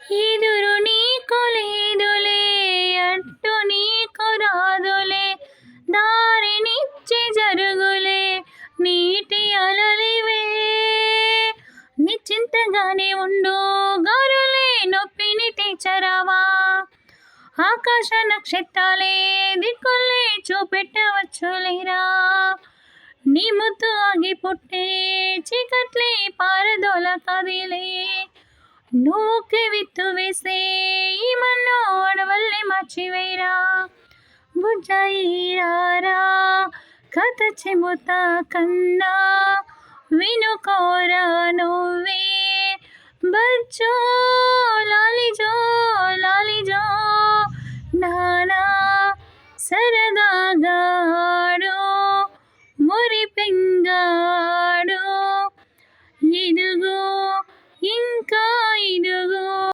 ఎదురు నీకు లేదులే, అట్టు నీకు రాదులే, దారినిచ్చి జరుగులే నీటి అలలివే. నిశ్చింతగానే ఉండు, గారులే నొప్పిని తీర్చరావా, ఆకాశ నక్షత్రాలే దిక్కులే చూపెట్టవచ్చులేరా. నీ ముద్దు ఆగిపుట్టే చీకట్లే పారదోల కదిలే, నువ్వుకి విత్తు వేసే ఈ మన్ను అడవల్ని మార్చివేరా. బుజ్జాయిరారా కథ చెబుతా కన్నా, వినుకోరా నువ్వే బచ్చోలా.